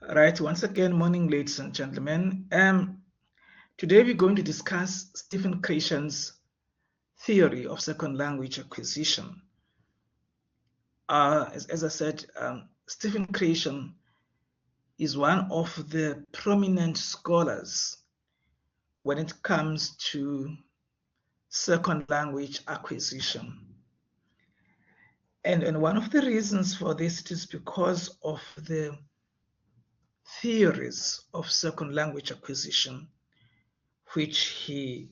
Right, once again, morning, ladies and gentlemen. Today we're going to discuss Stephen Krashen's theory of second language acquisition. As I said, Stephen Krashen is one of the prominent scholars when it comes to second language acquisition. And one of the reasons for this is because of the theories of second language acquisition which he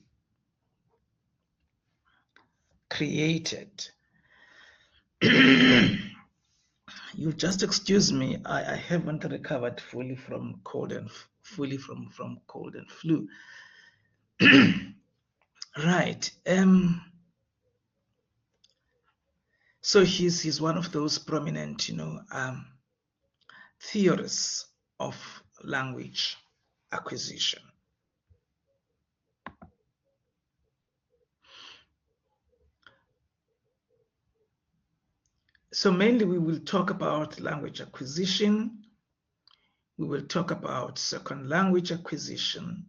created. You just excuse me, I haven't recovered fully from cold and cold and flu. Right. So he's one of those prominent, theorists of language acquisition. So mainly we will talk about language acquisition. We will talk about second language acquisition.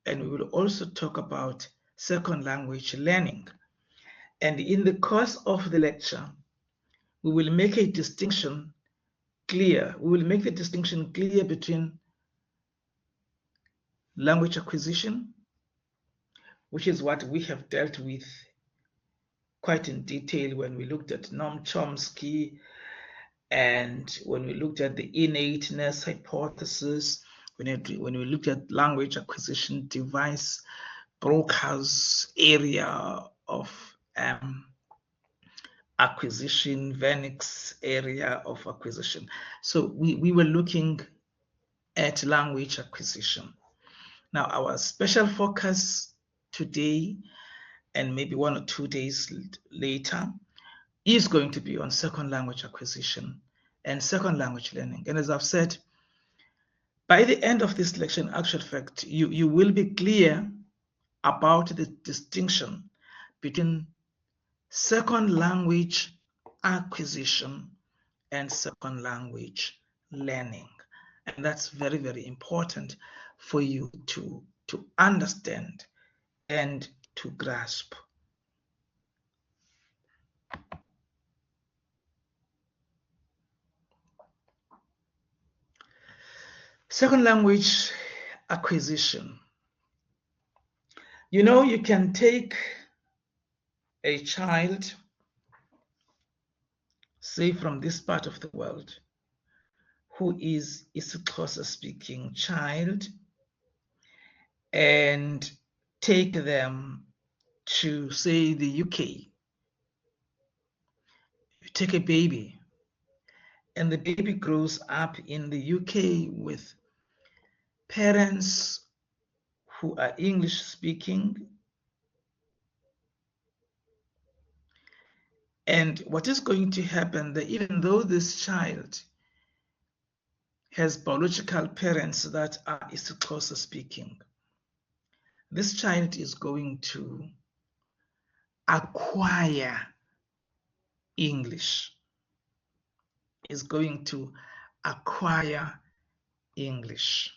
And we will also talk about second language learning. And in the course of the lecture, we will make a distinction clear. We will make the distinction clear between language acquisition, which is what we have dealt with quite in detail when we looked at Noam Chomsky and when we looked at the innateness hypothesis, when we looked at language acquisition device, Broca's area of acquisition, Vernix's area of acquisition. So we were looking at language acquisition. Now our special focus today and maybe 1 or 2 days later is going to be on second language acquisition and second language learning. And as I've said, by the end of this lecture, in actual fact, you will be clear about the distinction between second language acquisition and second language learning. And that's very, very important for you to understand and to grasp. Second language acquisition. You can take a child, say from this part of the world, who is isiXhosa speaking child, and take them to, say, the UK. You take a baby, and the baby grows up in the UK with parents who are English speaking. And what is going to happen, that even though this child has biological parents that are isiXhosa speaking, this child is going to acquire English, is going to acquire English.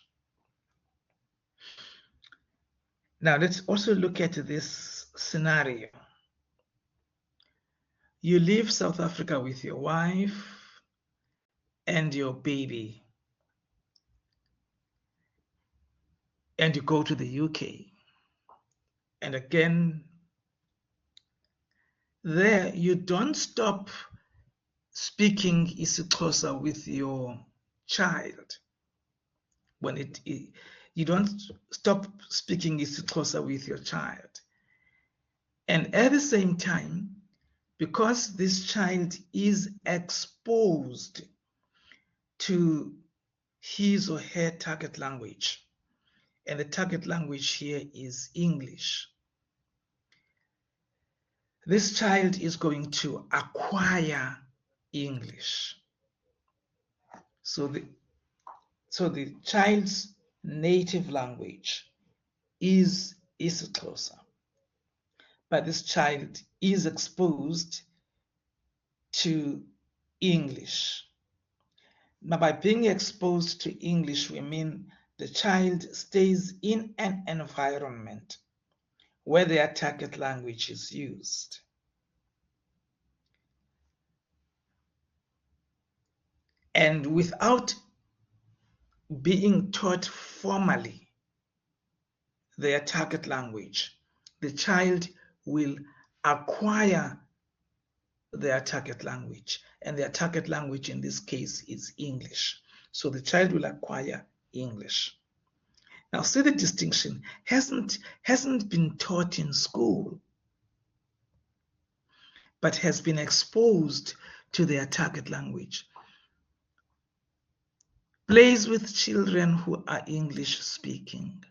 Now let's also look at this scenario. You leave South Africa with your wife and your baby, and you go to the UK. And again, there you don't stop speaking isiXhosa with your child. You don't stop speaking isiXhosa with your child. And at the same time, because this child is exposed to his or her target language, and the target language here is English, this child is going to acquire English. So the child's native language is isiXhosa, but this child is exposed to English. Now, by being exposed to English, we mean the child stays in an environment where their target language is used. And without being taught formally their target language, the child will acquire their target language. And their target language in this case is English. So the child will acquire English. Now, see the distinction hasn't been taught in school, but has been exposed to their target language. Plays with children who are English speaking.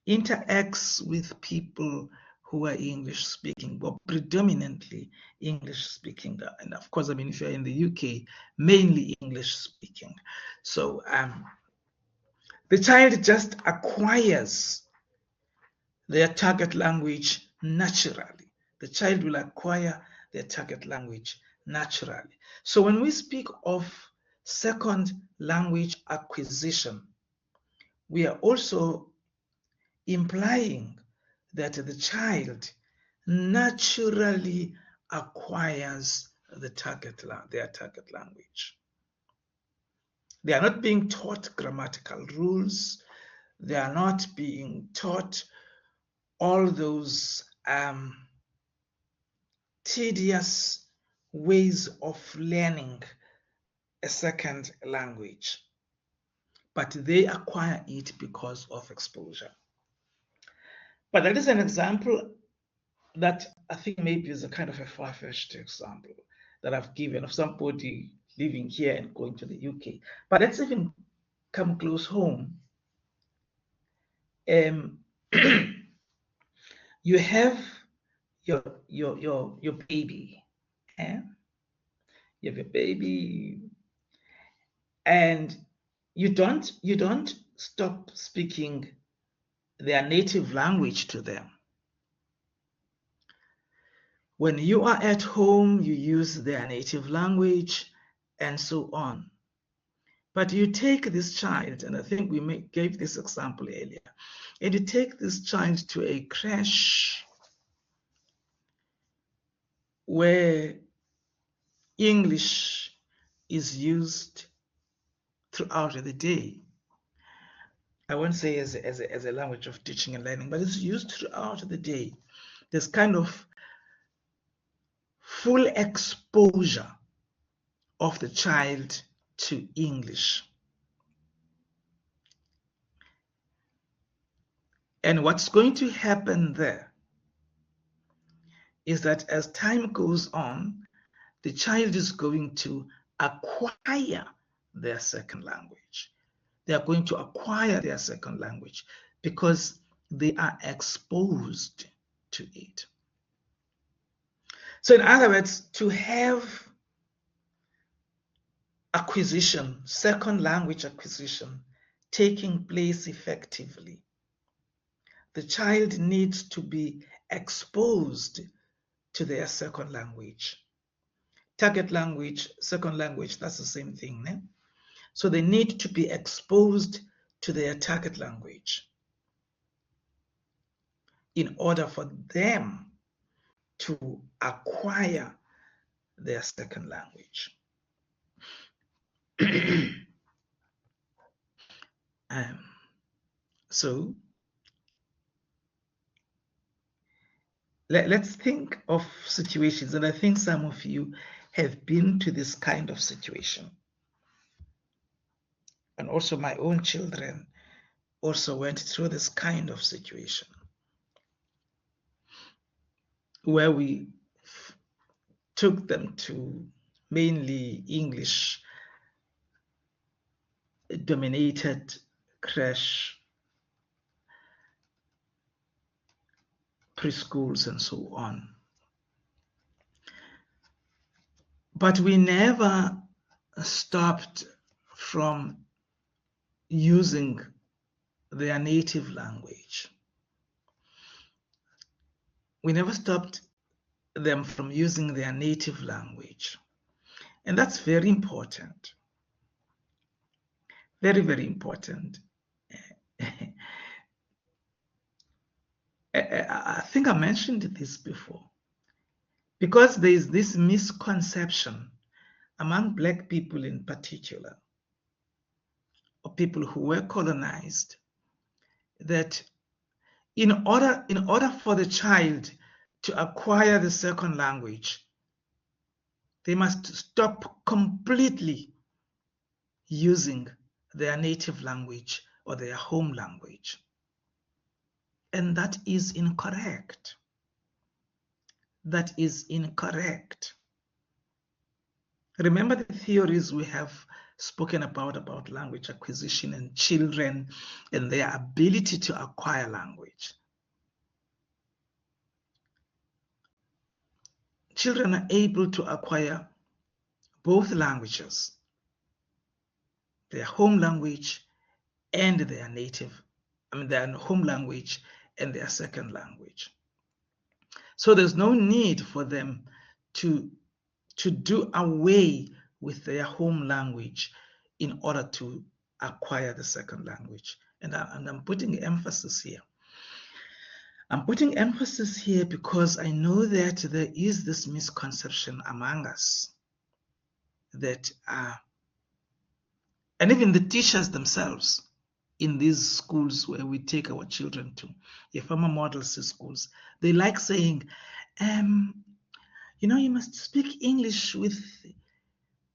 Interacts with people who are English speaking, but predominantly English speaking. And of course, I mean, if you're in the UK, mainly English speaking. So the child just acquires their target language naturally. The child will acquire their target language naturally. So when we speak of second language acquisition, we are also implying that the child naturally acquires their target language. They are not being taught grammatical rules. They are not being taught all those tedious ways of learning a second language, but they acquire it because of exposure. But that is an example that I think maybe is a kind of a far-fetched example that I've given of somebody living here and going to the UK. But let's even come close home. You have your baby, eh? You have your baby, and you don't stop speaking their native language to them. When you are at home, you use their native language and so on. But you take this child, and I think we gave this example earlier, and you take this child to a creche where English is used throughout the day. I won't say as a language of teaching and learning, but it's used throughout the day. There's kind of full exposure of the child to English. And what's going to happen there is that as time goes on, the child is going to acquire their second language. They are going to acquire their second language because they are exposed to it. So in other words, to have acquisition, second language acquisition, taking place effectively, the child needs to be exposed to their second language. Target language, second language, that's the same thing. Ne? So they need to be exposed to their target language in order for them to acquire their second language. So let's think of situations, and I think some of you have been to this kind of situation. And also my own children also went through this kind of situation where we took them to mainly English dominated creche, preschools, and so on. But we never stopped from using their native language. We never stopped them from using their native language. And that's very important. Very, very important. I think I mentioned this before. Because there is this misconception among Black people in particular, or people who were colonized, that in order for the child to acquire the second language, they must stop completely using their native language or their home language. And that is incorrect. That is incorrect. Remember the theories we have spoken about language acquisition and children and their ability to acquire language. Children are able to acquire both languages, their home language and their their home language and their second language. So there's no need for them to do away with their home language in order to acquire the second language. And I'm putting emphasis here. I'm putting emphasis here because I know that there is this misconception among us that and even the teachers themselves in these schools where we take our children to, your former model schools, they like saying, you know, you must speak English with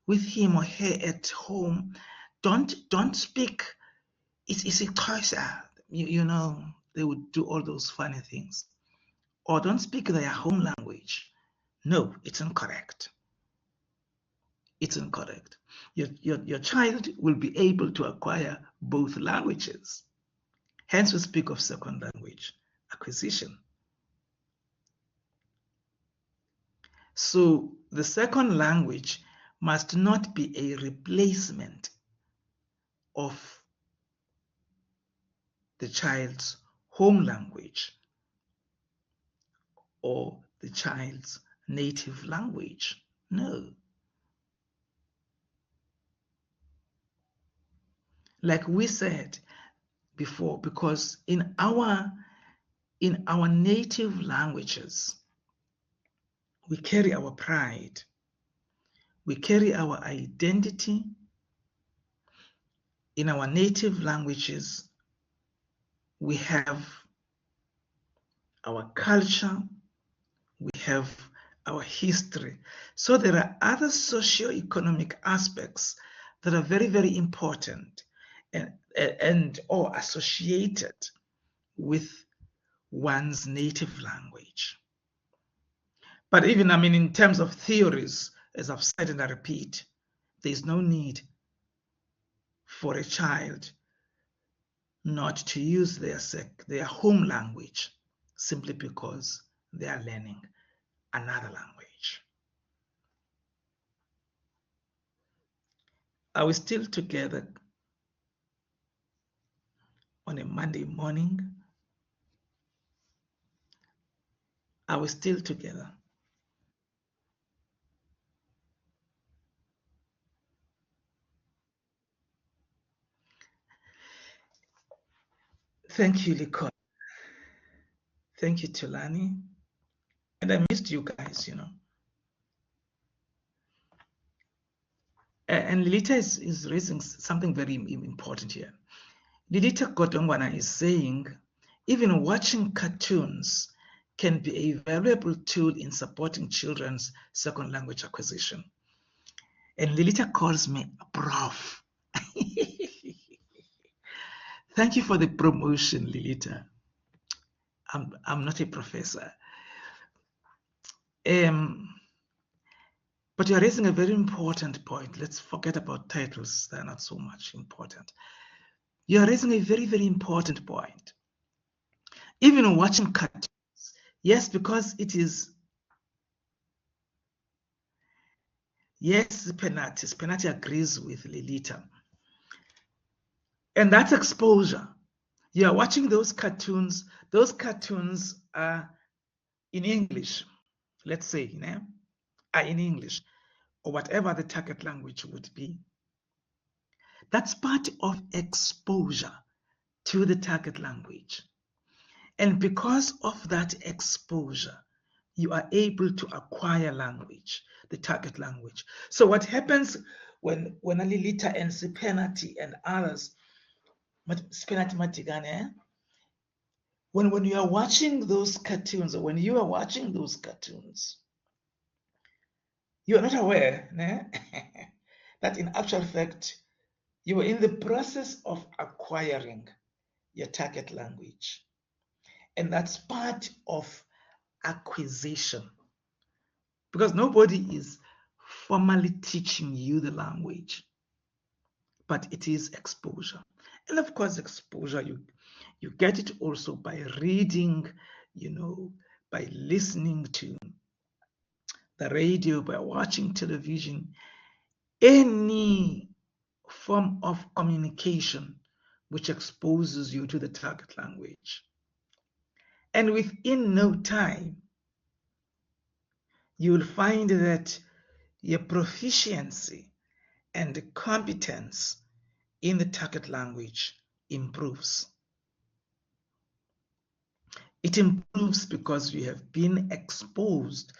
him or her at home. Don't speak. It's a choice. You know, they would do all those funny things. Or don't speak their home language. No, it's incorrect. It's incorrect. Your child will be able to acquire both languages. Hence, we speak of second language acquisition. So the second language must not be a replacement of the child's home language or the child's native language. No. Like we said before, because in our native languages, we carry our pride, we carry our identity. In our native languages, we have our culture, we have our history. So there are other socio-economic aspects that are very, very important and or associated with one's native language. But even, I mean, in terms of theories, as I've said and I repeat, there's no need for a child not to use their home language simply because they are learning another language. Are we still together on a Monday morning? Are we still together? Thank you, Liko. Thank you, Tulani. And I missed you guys, you know. And Lilita is raising something very important here. Lilita Kotongwana is saying, even watching cartoons can be a valuable tool in supporting children's second language acquisition. And Lilita calls me prof. Thank you for the promotion, Lilita. I'm not a professor. But you're raising a very important point. Let's forget about titles. They're not so much important. You're raising a very, very important point. Even watching cartoons, yes, because it is, yes, Penati agrees with Lilita. And that's exposure. You're watching those cartoons are in English, let's say, you know, are in English, or whatever the target language would be. That's part of exposure to the target language. And because of that exposure, you are able to acquire language, the target language. So what happens when Alilita and Sipenati and others, Sipenati Matigane, when you are watching those cartoons, or when you are watching those cartoons, you are not aware that in actual fact, you are in the process of acquiring your target language. And that's part of acquisition, because nobody is formally teaching you the language, but it is exposure. And of course, exposure, you get it also by reading, by listening to the radio, by watching television, any form of communication which exposes you to the target language. And within no time, you will find that your proficiency and competence in the target language improves. It improves because you have been exposed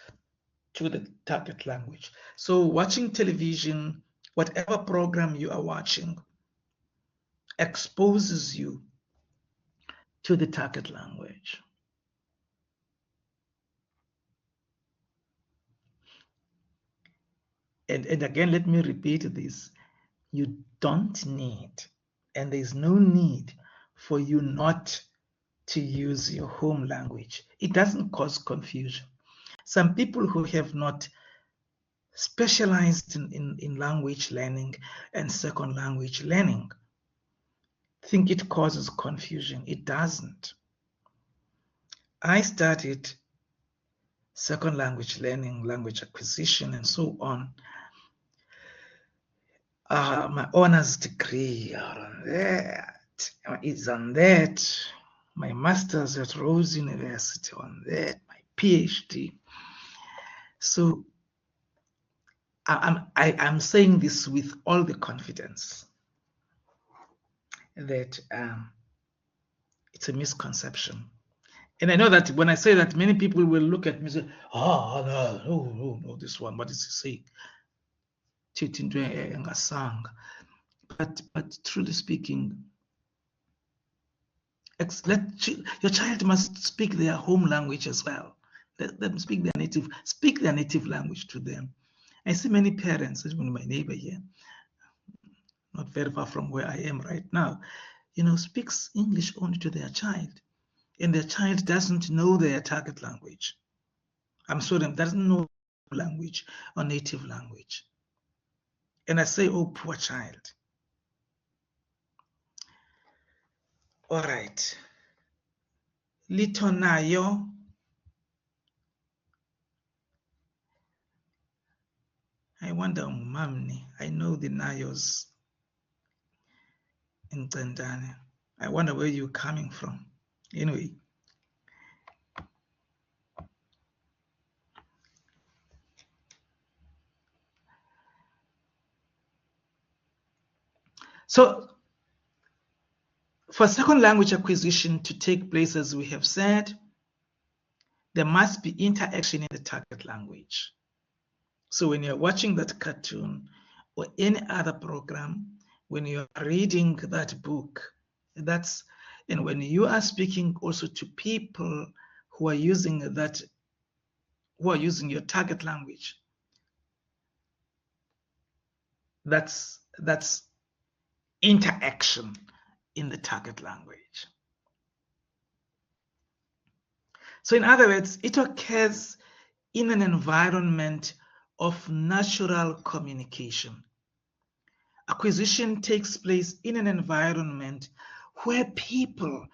to the target language. So watching television, whatever program you are watching, exposes you to the target language. And again, let me repeat this. You don't need, and there's no need for you not to use your home language. It doesn't cause confusion. Some people who have not specialized in language learning and second language learning think it causes confusion. It doesn't. I started second language learning, language acquisition, and so on. My honors degree is on that. My master's at Rose University on that. My PhD. So I'm saying this with all the confidence that it's a misconception. And I know that when I say that, many people will look at me and say, no, this one, what is he saying? But truly speaking, your child must speak their home language as well. Let them speak their native language to them. I see many parents, even my neighbor here, not very far from where I am right now, speaks English only to their child, and their child doesn't know their target language. I'm sorry, doesn't know language or native language. And I say, oh, poor child. All right. Litonayo. I wonder, Mamni, I know the Nayos in Tanzania. I wonder where you're coming from. Anyway. So for second language acquisition to take place, as we have said, there must be interaction in the target language. So when you're watching that cartoon or any other program, when you're reading that book, and when you are speaking also to people who are using your target language, that's interaction in the target language. So in other words, it occurs in an environment of natural communication. Acquisition takes place in an environment where people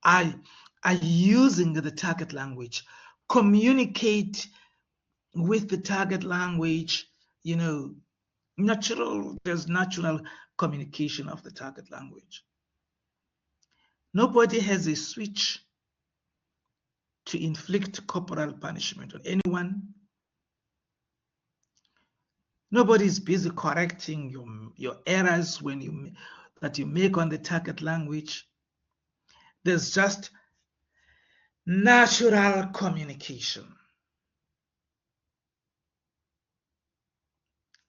are using the target language, communicate with the target language, there's natural communication of the target language. Nobody has a switch to inflict corporal punishment on anyone. Nobody's busy correcting your errors that you make on the target language. There's just natural communication.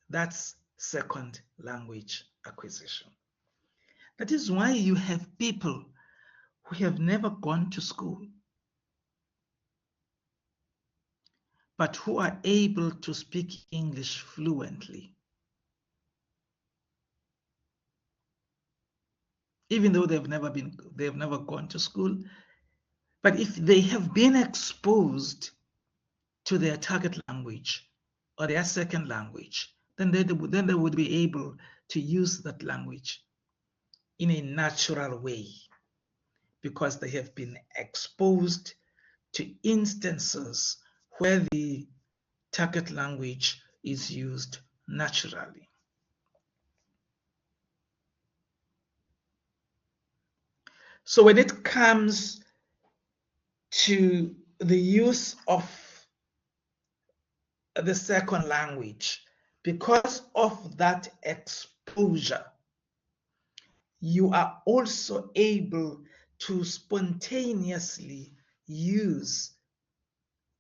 That's second language acquisition. That is why you have people who have never gone to school, but who are able to speak English fluently, even though they've never gone to school. But if they have been exposed to their target language or their second language, then they would be able to use that language in a natural way, because they have been exposed to instances where the target language is used naturally. So when it comes to the use of the second language, because of that exposure, you are also able to spontaneously use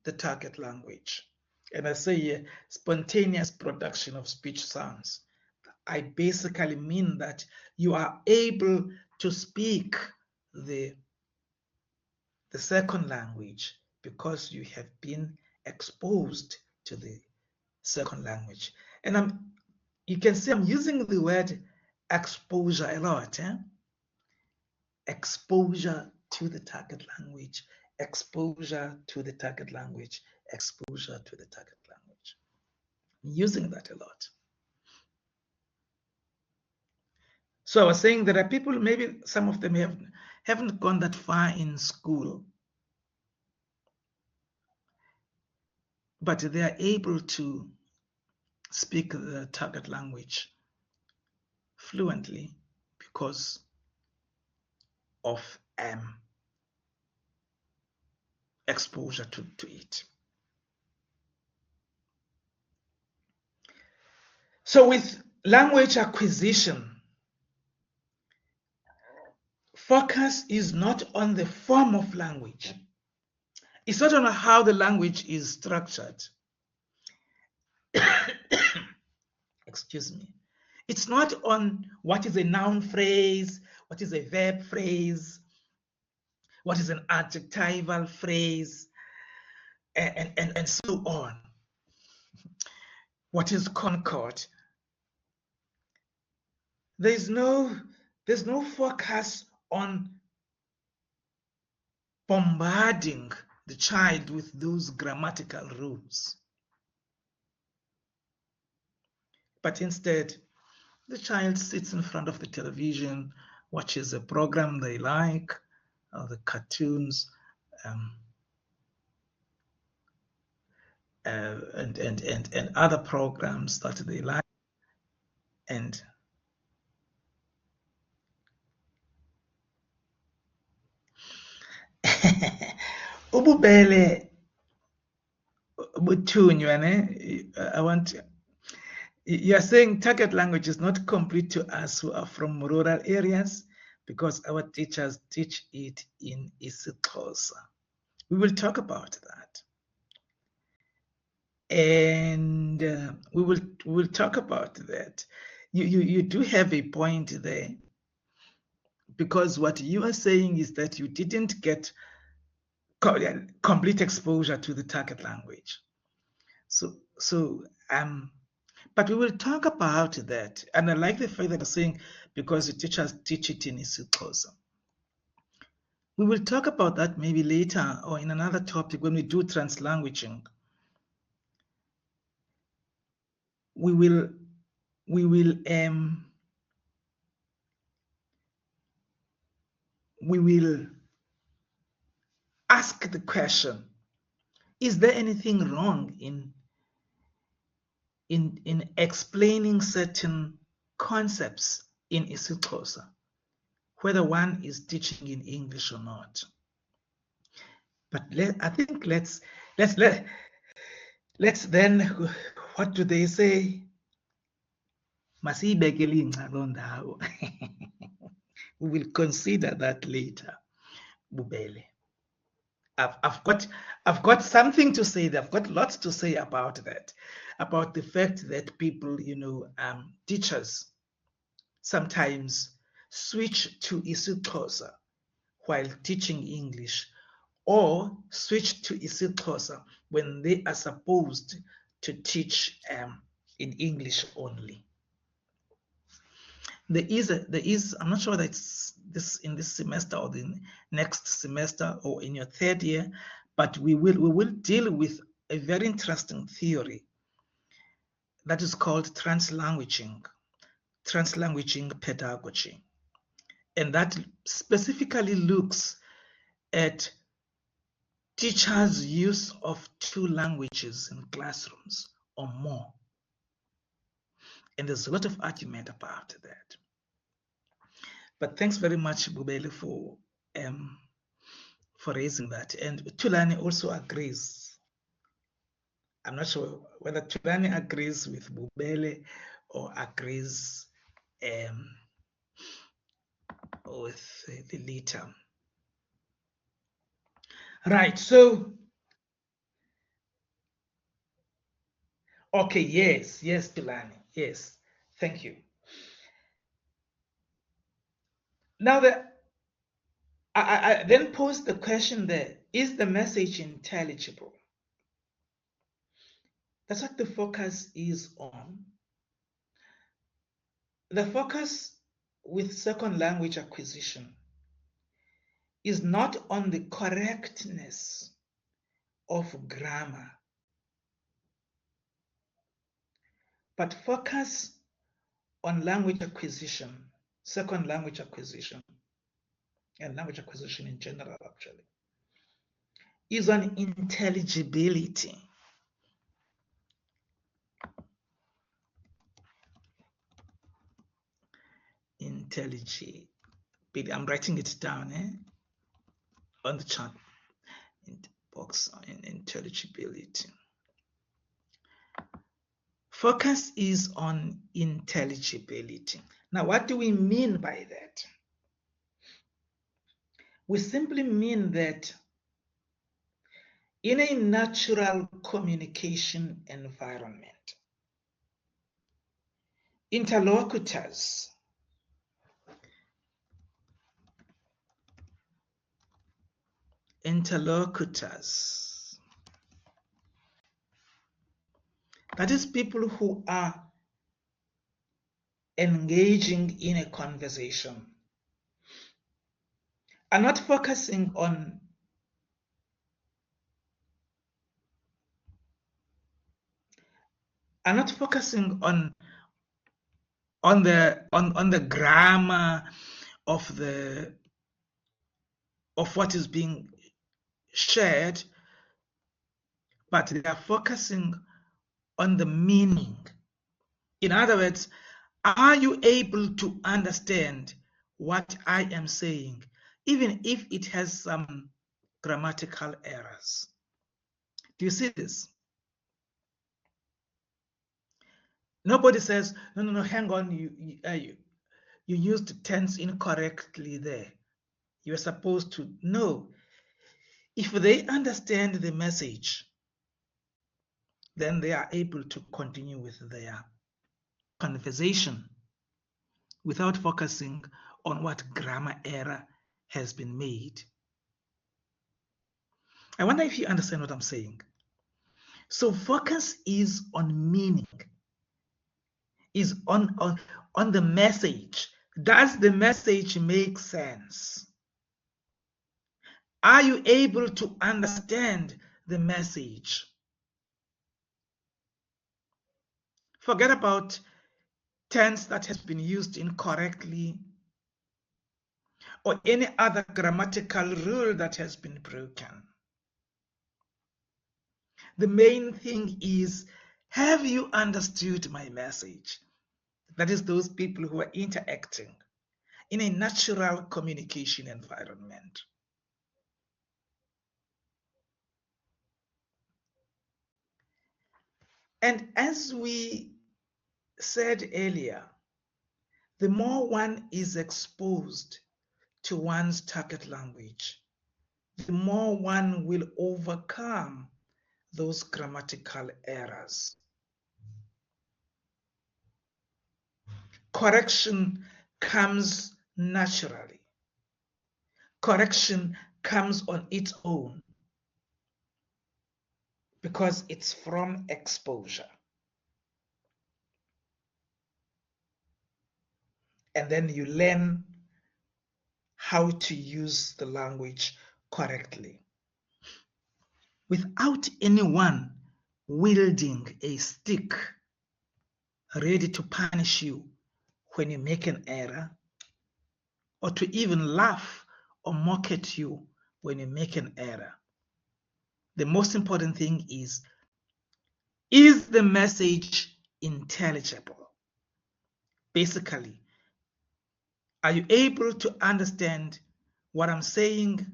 the target language. And I say here, spontaneous production of speech sounds. I basically mean that you are able to speak the second language because you have been exposed to the second language. And you can see I'm using the word exposure a lot. Exposure to the target language, exposure to the target language, exposure to the target language. I'm using that a lot. So I was saying there are people, maybe some of them haven't gone that far in school, but they are able to speak the target language fluently because of exposure to it. So with language acquisition, focus is not on the form of language. It's not on how the language is structured. Excuse me. It's not on what is a noun phrase, what is a verb phrase, what is an adjectival phrase, and so on. What is concord? There's no focus on bombarding the child with those grammatical rules. But instead, the child sits in front of the television, watches a program they like, the cartoons, and other programs that they like, and ububele buthunywa ne. I want you are saying target language is not complete to us who are from rural areas because our teachers teach it in isiXhosa. We will talk about that, and we will talk about that. You do have a point there, because what you are saying is that you didn't get complete exposure to the target language. But we will talk about that. And I like the fact that you're saying because the teachers teach it in isiXhosa. We will talk about that maybe later or in another topic when we do translanguaging. We will ask the question, is there anything wrong in explaining certain concepts in isiXhosa, whether one is teaching in English or not? But I think let's then, what do they say? Masiyibekele ingca loo ndawo. We will consider that later, Bubele. I've got something to say. I've got lots to say about that, about the fact that people, teachers sometimes switch to isiXhosa while teaching English, or switch to isiXhosa when they are supposed to teach in English only. There is I'm not sure whether it's this in this semester or the next semester or in your third year, but we will deal with a very interesting theory that is called translanguaging pedagogy, and that specifically looks at teachers' use of 2 languages in classrooms or more. And there's a lot of argument about that. But thanks very much, Bubele, for raising that. And Tulani also agrees. I'm not sure whether Tulani agrees with Bubele or agrees with the leader. Right, so, okay, yes, Tulani, yes, thank you. Now, I then pose the question there, is the message intelligible? That's what the focus is on. The focus with second language acquisition is not on the correctness of grammar, but focus on language acquisition, second language acquisition, and language acquisition in general, actually, is on intelligibility. Intelligibility. I'm writing it down on the chat box in intelligibility. Focus is on intelligibility. Now, what do we mean by that? We simply mean that in a natural communication environment, interlocutors that is, people who are engaging in a conversation, are not focusing on the grammar of what is being shared, but they are focusing on the meaning. In other words, are you able to understand what I am saying, even if it has some grammatical errors? Do you see this? Nobody says, no, hang on, you used tense incorrectly there. You're supposed to know. If they understand the message, then they are able to continue with their conversation without focusing on what grammar error has been made. I wonder if you understand what I'm saying. So focus is on meaning, is on the message. Does the message make sense? Are you able to understand the message? Forget about tense that has been used incorrectly or any other grammatical rule that has been broken. The main thing is, have you understood my message? That is, those people who are interacting in a natural communication environment. And as we said earlier, the more one is exposed to one's target language, the more one will overcome those grammatical errors. Correction comes naturally. Correction comes on its own because it's from exposure. And then you learn how to use the language correctly. Without anyone wielding a stick ready to punish you when you make an error, or to even laugh or mock at you when you make an error, the most important thing is the message intelligible? Basically, are you able to understand what I'm saying?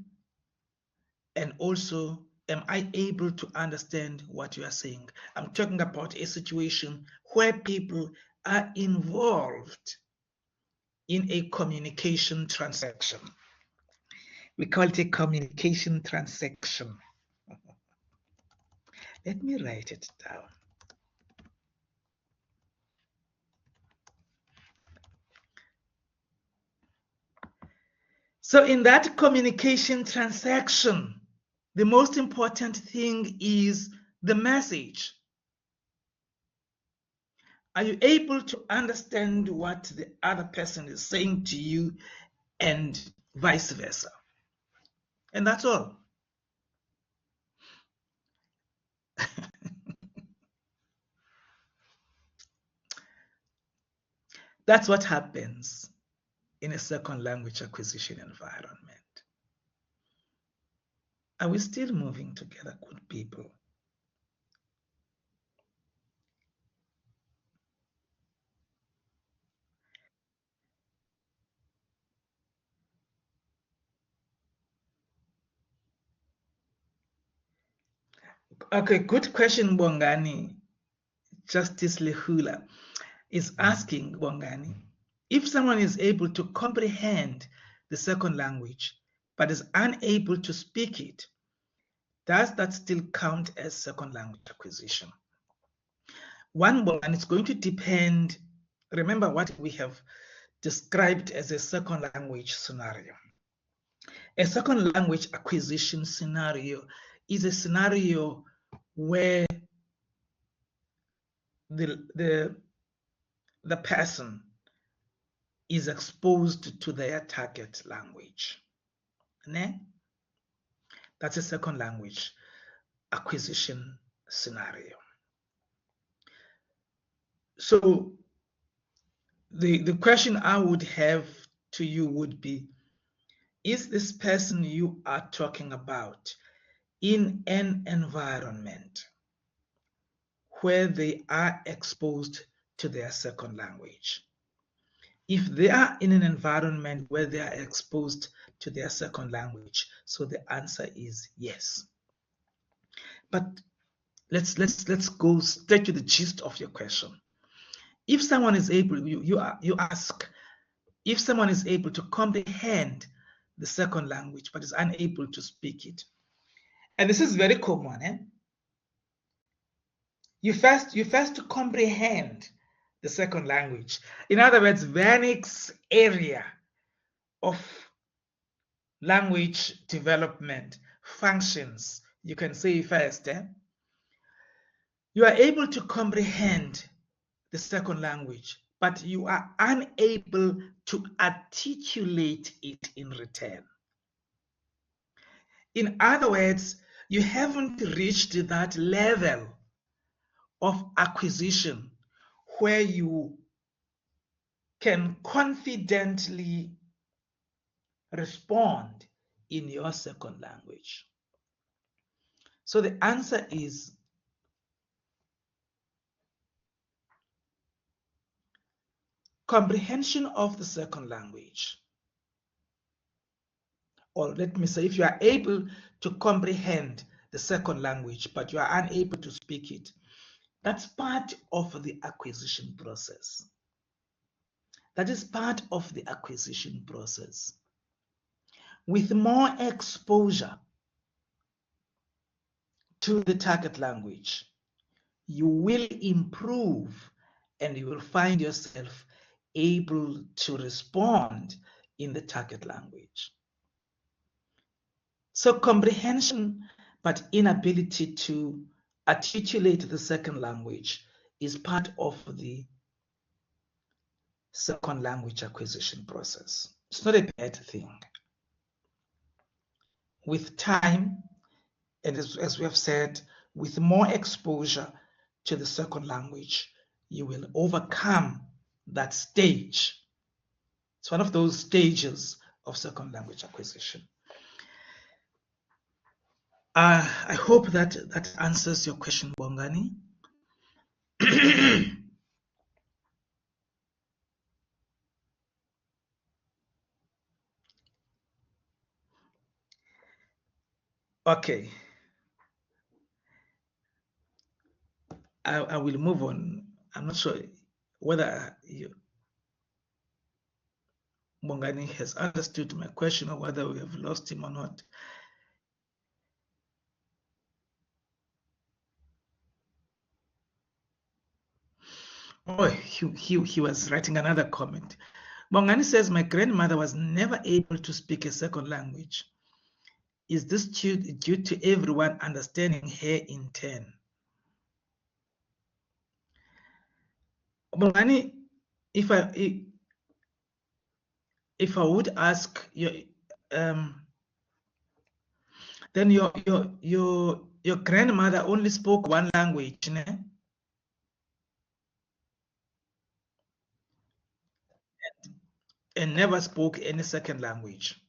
And also, am I able to understand what you are saying? I'm talking about a situation where people are involved in a communication transaction. We call it a communication transaction. Let me write it down. So in that communication transaction, the most important thing is the message. Are you able to understand what the other person is saying to you and vice versa? And that's all. That's what happens in a second language acquisition environment. Are we still moving together, good people? Okay, good question, Bongani. Justice Lehula is asking Bongani, if someone is able to comprehend the second language but is unable to speak it, does that still count as second language acquisition? One, and it's going to depend. Remember what we have described as a second language scenario. A second language acquisition scenario is a scenario where the person is exposed to their target language. Ne? That's a second language acquisition scenario. So the question I would have to you would be, is this person you are talking about in an environment where they are exposed to their second language? If they are in an environment where they are exposed to their second language, so the answer is yes. But let's go straight to the gist of your question. If someone is able, you ask, if someone is able to comprehend the second language but is unable to speak it, and this is very common. You first comprehend the second language. In other words, Wernicke's area of language development functions, you can say first. You are able to comprehend the second language, but you are unable to articulate it in return. In other words, you haven't reached that level of acquisition where you can confidently respond in your second language. So the answer is comprehension of the second language. Or let me say, if you are able to comprehend the second language, but you are unable to speak it, That's part of the acquisition process. That is part of the acquisition process. With more exposure to the target language, you will improve and you will find yourself able to respond in the target language. So comprehension, but inability to articulate the second language is part of the second language acquisition process. It's not a bad thing. With time, and as we have said, with more exposure to the second language, you will overcome that stage. It's one of those stages of second language acquisition. I hope that answers your question, Bongani. Okay. I will move on. I'm not sure whether Bongani has understood my question or whether we have lost him or not. Oh, he was writing another comment. Bongani says, my grandmother was never able to speak a second language. Is this due to everyone understanding her in turn? Bongani, if I would ask you, then your grandmother only spoke one language, né? And never spoke any second language.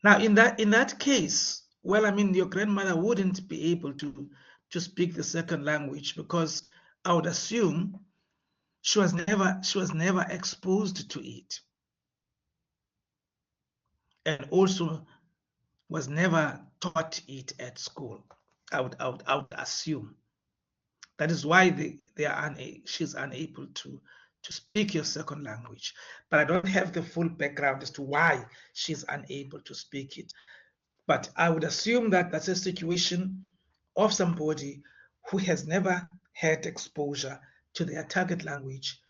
Now, in that case, well, I mean, your grandmother wouldn't be able to speak the second language because I would assume she was never exposed to it, and also was never taught it at school. I would assume that is why she's unable to speak your second language. But I don't have the full background as to why she's unable to speak it. But I would assume that that's a situation of somebody who has never had exposure to their target language,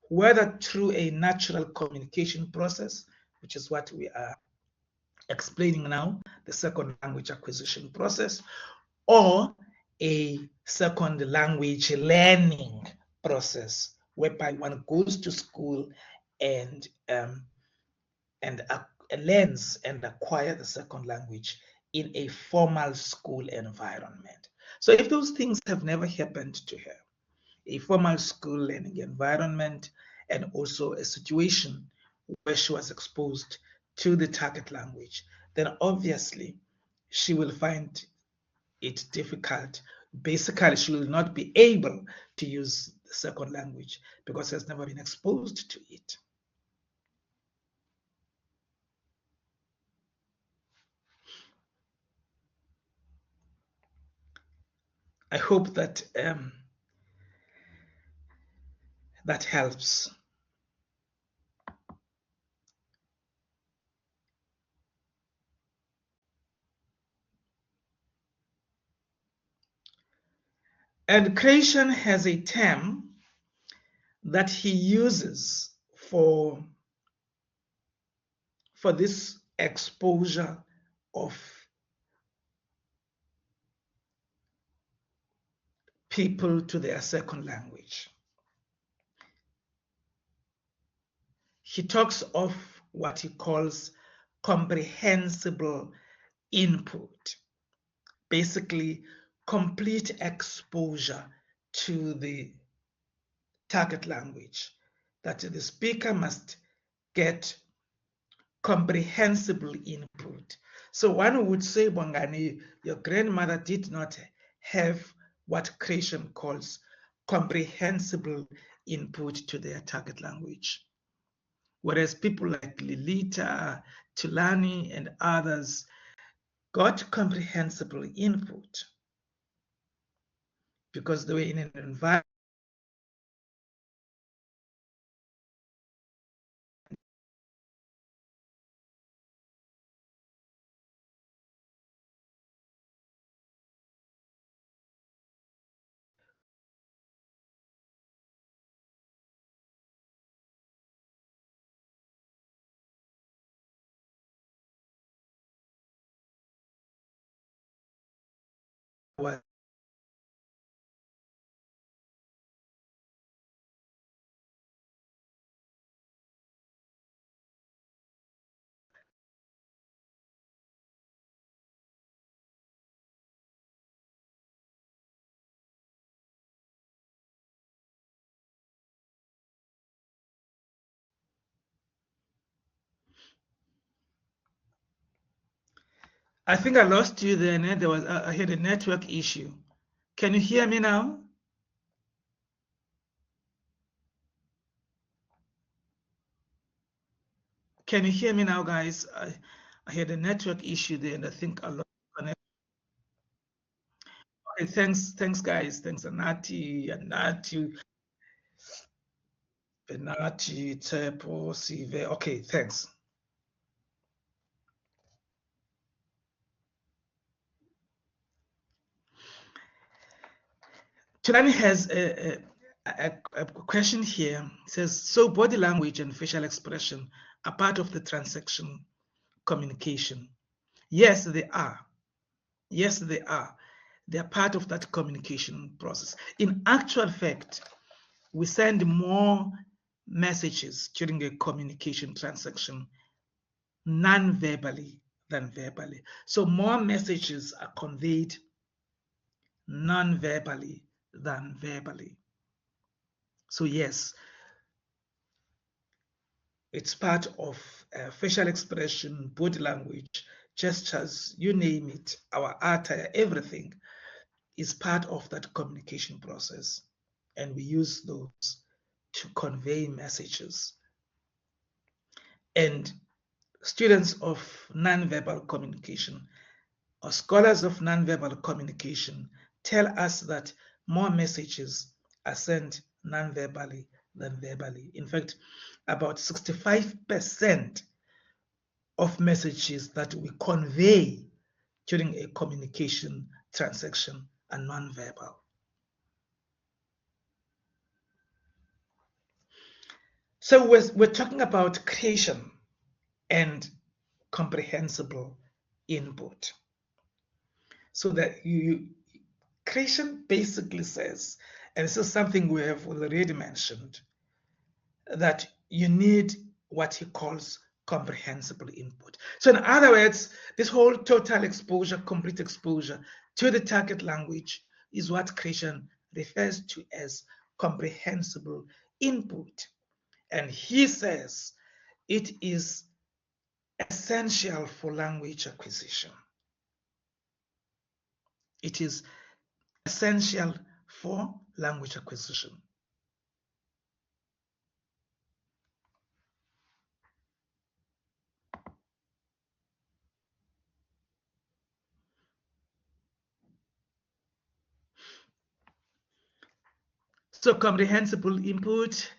whether through a natural communication process, which is what we are explaining now, the second language acquisition process, or a second language learning process, whereby one goes to school and learns and acquire the second language in a formal school environment. So if those things have never happened to her, a formal school learning environment, and also a situation where she was exposed to the target language, then obviously she will find it difficult. Basically, she will not be able to use the second language because she has never been exposed to it. I hope that that helps. And Creation has a term that he uses for this exposure of people to their second language. He talks of what he calls comprehensible input, basically complete exposure to the target language, that the speaker must get comprehensible input. So one would say, Bongani, your grandmother did not have what Creation calls comprehensible input to their target language. Whereas people like Lilita, Tulani, and others, got comprehensible input because they were in an environment where I think I lost you then. I had a network issue. Can you hear me now? Can you hear me now, guys? I had a network issue there, and I think I lost connection. Okay, thanks, guys. Thanks, Anati, Benati, Tepo, Sive. Okay, thanks. Tulani has a question here. It says, so body language and facial expression are part of the transaction communication. Yes, they are. Yes, they are. They are part of that communication process. In actual fact, we send more messages during a communication transaction non-verbally than verbally. So more messages are conveyed non-verbally than verbally. So yes, it's part of facial expression, body language, gestures, you name it, our attire, everything is part of that communication process. And we use those to convey messages. And students of nonverbal communication or scholars of nonverbal communication tell us that more messages are sent nonverbally than verbally. In fact, about 65% of messages that we convey during a communication transaction are nonverbal. So we're talking about creation and comprehensible input. So that creation basically says, and this is something we have already mentioned, that you need what he calls comprehensible input. So in other words, this whole total exposure, complete exposure to the target language is what creation refers to as comprehensible input. And he says it is essential for language acquisition. It is essential for language acquisition. So comprehensible input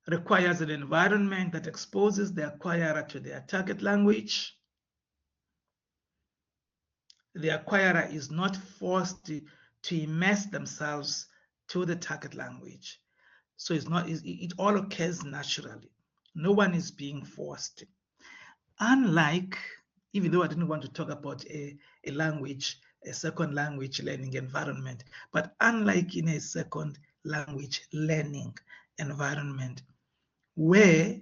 requires an environment that exposes the acquirer to their target language. The acquirer is not forced to immerse themselves to the target language. So it all occurs naturally. No one is being forced. Unlike, even though I didn't want to talk about a language, a second language learning environment, but unlike in a second language learning environment where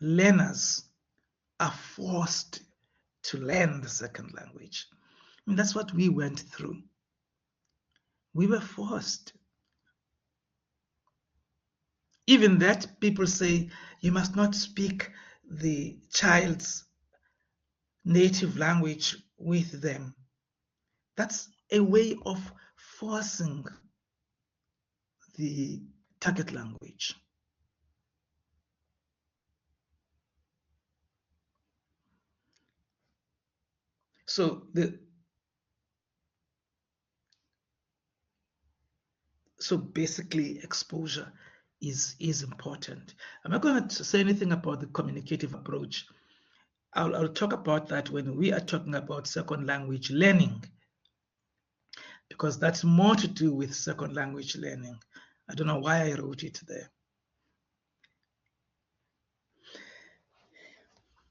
learners are forced to learn the second language. I mean, that's what we went through. We were forced. Even that, people say you must not speak the child's native language with them. That's a way of forcing the target language. So basically exposure is important. I'm not going to say anything about the communicative approach. I'll talk about that when we are talking about second language learning, because that's more to do with second language learning. I don't know why I wrote it there.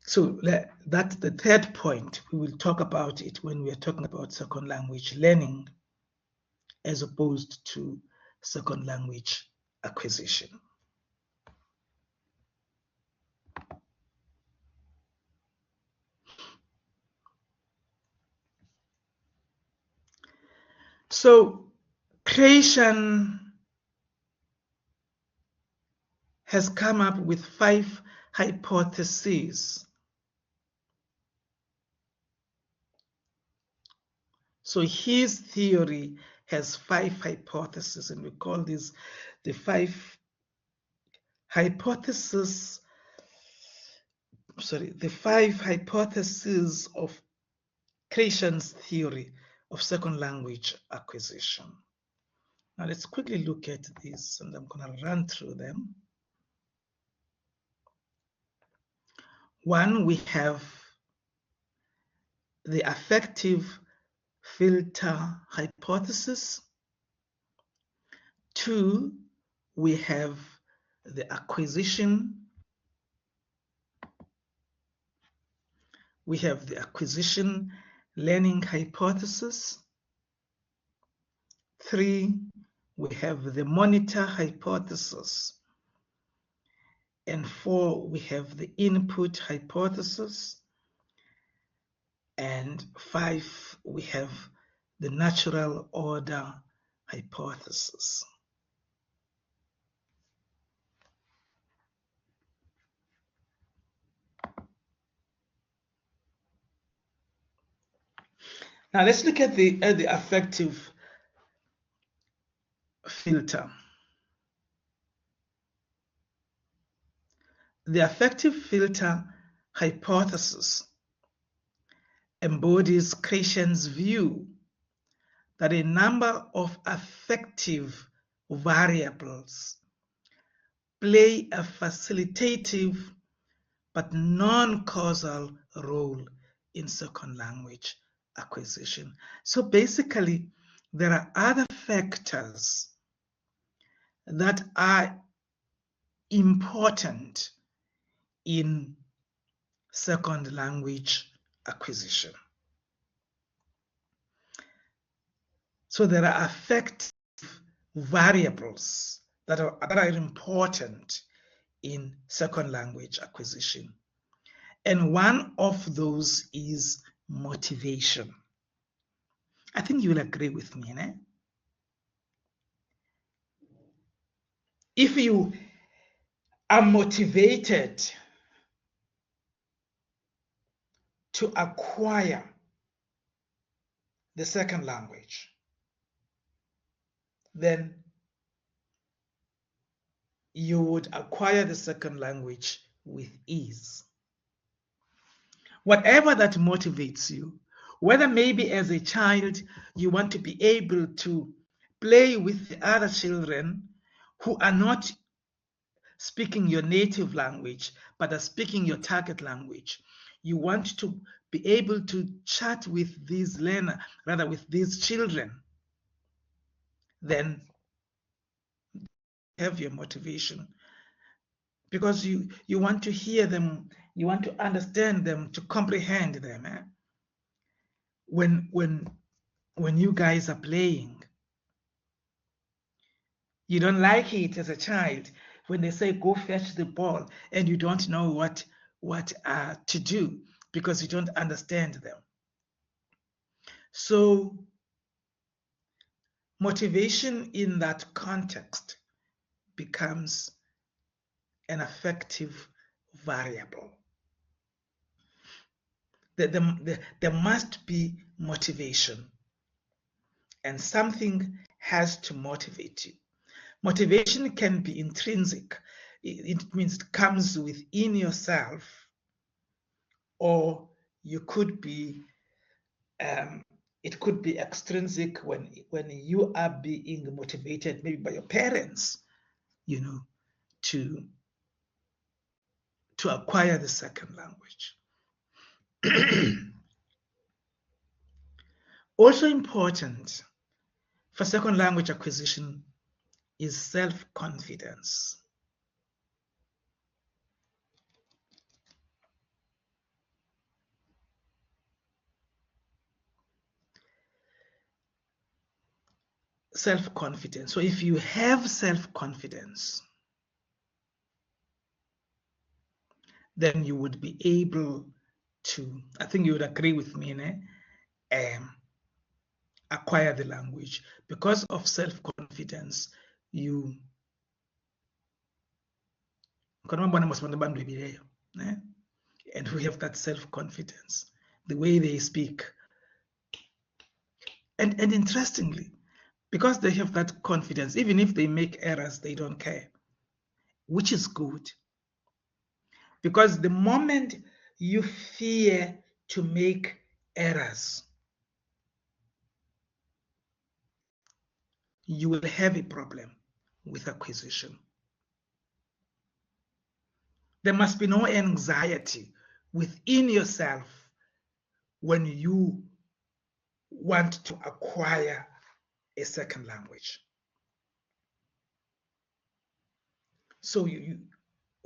So that's the third point. We will talk about it when we are talking about second language learning as opposed to second language acquisition. So Creation has come up with 5 hypotheses. So his theory has 5 hypotheses, and we call these the 5 hypotheses. The 5 hypotheses of Creation's theory of second language acquisition. Now let's quickly look at these, and I'm going to run through them. 1, we have the affective filter hypothesis. 2, we have the acquisition. We have the acquisition learning hypothesis. 3, we have the monitor hypothesis. And 4, we have the input hypothesis. And 5, we have the natural order hypothesis. Now let's look at the affective filter. The affective filter hypothesis embodies Creation's view that a number of affective variables play a facilitative but non-causal role in second language acquisition. So basically, there are other factors that are important in second language acquisition. So there are affective variables that are important in second language acquisition. And one of those is motivation. I think you will agree with me, né? If you are motivated to acquire the second language, then you would acquire the second language with ease. Whatever that motivates you, whether maybe as a child you want to be able to play with the other children who are not speaking your native language, but are speaking your target language. You want to be able to chat with these learners, rather with these children, then have your motivation. Because you want to hear them, you want to understand them, to comprehend them. When you guys are playing, you don't like it as a child when they say go fetch the ball and you don't know what to do because you don't understand them. So motivation in that context becomes an affective variable. There must be motivation, and something has to motivate you. Motivation can be intrinsic. It means it comes within yourself, or you could be It could be extrinsic when you are being motivated, maybe by your parents, to acquire the second language. Also important for second language acquisition is self-confidence. Self-confidence. So if you have self-confidence, then you would be able to, I think you would agree with me, acquire the language. Because of self-confidence, and we have that self-confidence, the way they speak. And interestingly, because they have that confidence, even if they make errors, they don't care, which is good. Because the moment you fear to make errors, you will have a problem with acquisition. There must be no anxiety within yourself when you want to acquire a second language. So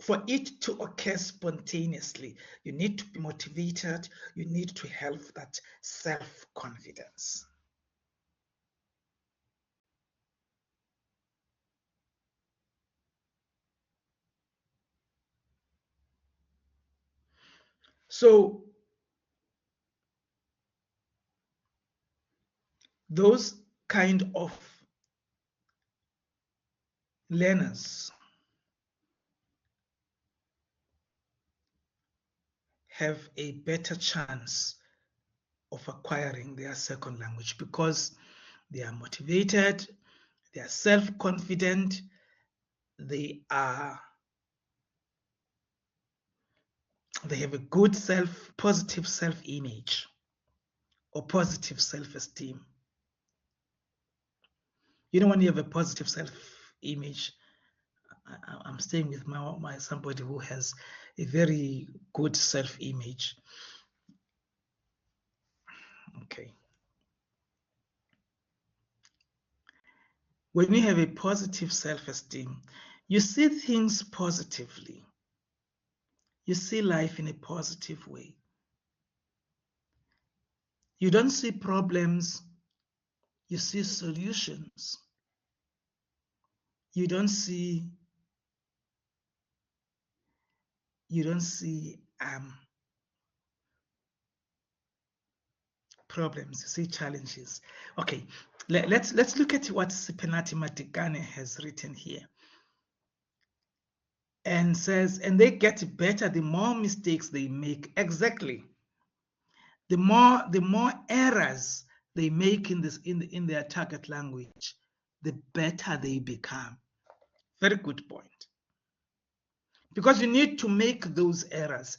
for it to occur spontaneously, you need to be motivated, you need to have that self-confidence. So those kind of learners have a better chance of acquiring their second language because they are motivated, they are self-confident, they have a good positive self-image or positive self-esteem. When you have a positive self-image, I'm staying with somebody who has a very good self-image. Okay. When you have a positive self-esteem, you see things positively. You see life in a positive way. You don't see problems, you see solutions. You don't see problems, you see challenges. Okay, let's look at what Siphenati Matekane has written here. And says, and they get better the more mistakes they make. Exactly. The more errors they make in their target language, the better they become. Very good point. Because you need to make those errors.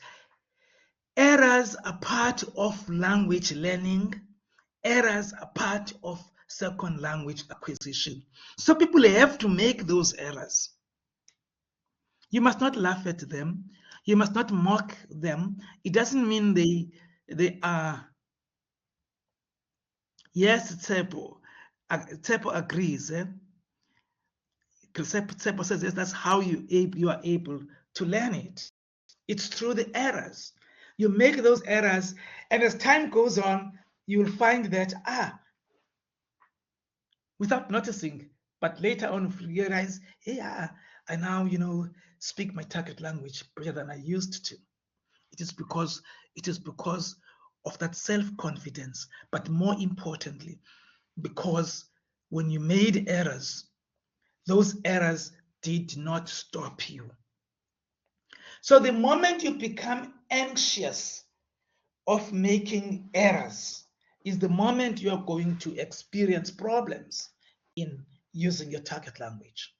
Errors are part of language learning. Errors are part of second language acquisition. So people have to make those errors. You must not laugh at them. You must not mock them. It doesn't mean they are. Yes, Tsepo agrees. Tsepo says yes, that's how you are able to learn it. It's through the errors. You make those errors, and as time goes on, you'll find that, without noticing, but later on you realize, I now, speak my target language better than I used to. It is because of that self-confidence, but more importantly, because when you made errors, those errors did not stop you. So the moment you become anxious of making errors is the moment you are going to experience problems in using your target language.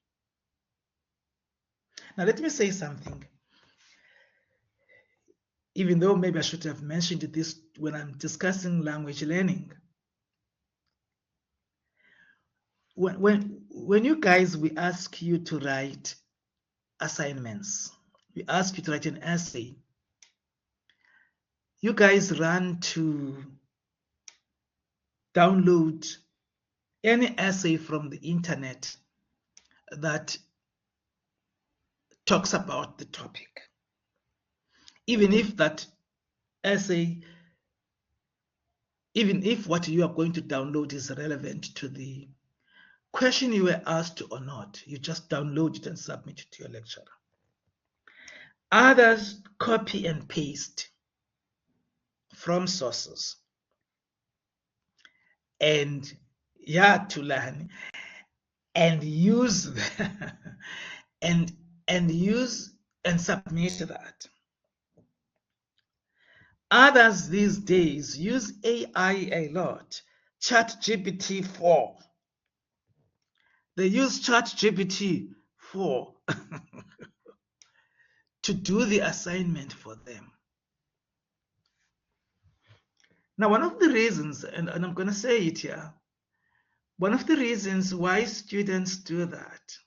Now, let me say something. even though maybe I should have mentioned this when I'm discussing language learning. When you guys, we ask you to write assignments, we ask you to write an essay, you guys run to download any essay from the internet that talks about the topic, even if that essay, even if what you are going to download is relevant to the question you were asked or not, you just download it and submit it to your lecturer. Others copy and paste from sources and to learn and use and use and submit that. Others these days use AI a lot. ChatGPT 4. They use ChatGPT 4 to do the assignment for them. Now, one of the reasons, and I'm going to say it here, one of the reasons why students do that,